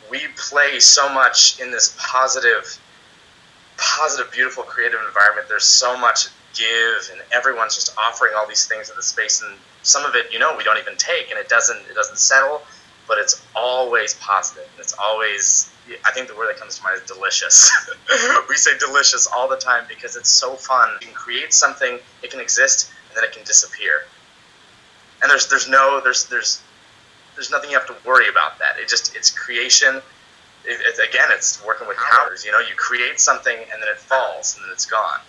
we play so much in this positive, beautiful, creative environment. There's so much give, and everyone's just offering all these things in the space, and some of it, we don't even take, and it doesn't settle, but it's always positive, and it's always, I think the word that comes to mind is delicious. We say delicious all the time because it's so fun. You can create something, it can exist, and then it can disappear. And there's nothing you have to worry about that. It's creation. It's working with powers. You create something and then it falls and then it's gone.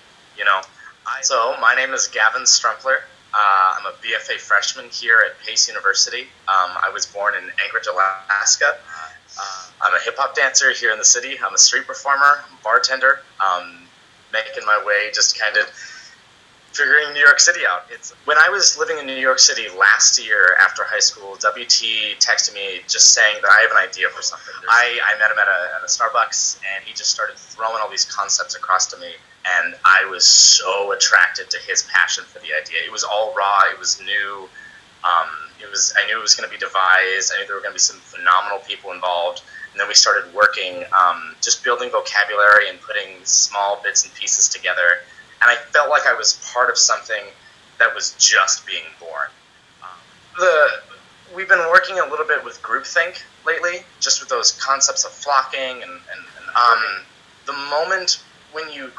So my name is Gavin Strumpler. I'm a BFA freshman here at Pace University. I was born in Anchorage, Alaska. I'm a hip hop dancer here in the city. I'm a street performer, bartender, making my way, just kind of figuring New York City out. When I was living in New York City last year after high school, WT texted me just saying that I have an idea for something. I met him at a Starbucks, and he just started throwing all these concepts across to me, and I was so attracted to his passion for the idea. It was all raw. It was new. I knew it was going to be devised. I knew there were going to be some phenomenal people involved. And then we started working, just building vocabulary and putting small bits and pieces together. And I felt like I was part of something that was just being born. We've been working a little bit with groupthink lately, just with those concepts of flocking and the moment when you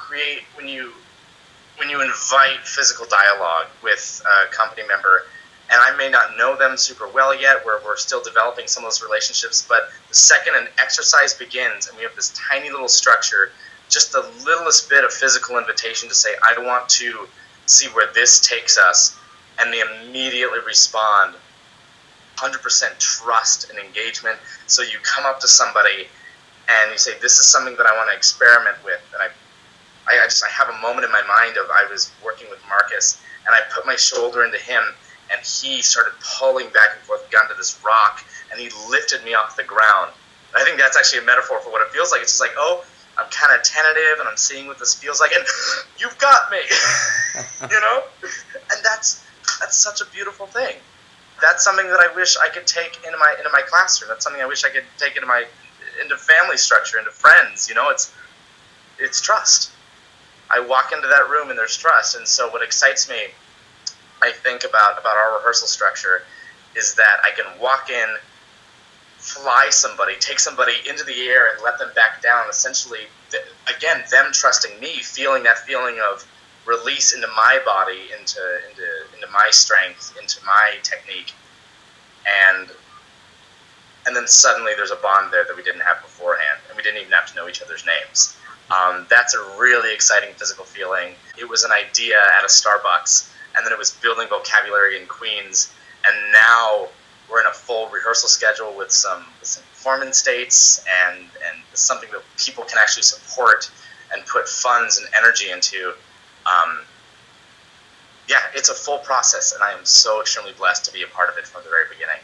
invite physical dialogue with a company member, and I may not know them super well yet, we're still developing some of those relationships, but the second an exercise begins and we have this tiny little structure, just the littlest bit of physical invitation to say, I want to see where this takes us, and they immediately respond, 100% trust and engagement. So you come up to somebody and you say, this is something that I want to experiment with. And I have a moment in my mind of, I was working with Marcus, and I put my shoulder into him, and he started pulling back and forth, got to this rock, and he lifted me off the ground. And I think that's actually a metaphor for what it feels like. It's just like, oh, I'm kind of tentative, and I'm seeing what this feels like, and you've got me, And that's such a beautiful thing. That's something that I wish I could take into my classroom. That's something I wish I could take into family structure, into friends. It's trust. I walk into that room and there's trust, and so what excites me, I think about our rehearsal structure, is that I can walk in, fly somebody, take somebody into the air and let them back down, essentially, again, them trusting me, feeling that feeling of release into my body, into my strength, into my technique, and then suddenly there's a bond there that we didn't have beforehand, and we didn't even have to know each other's names. That's a really exciting physical feeling. It was an idea at a Starbucks, and then it was building vocabulary in Queens, and now we're in a full rehearsal schedule with some performance dates and something that people can actually support and put funds and energy into. It's a full process, and I am so extremely blessed to be a part of it from the very beginning.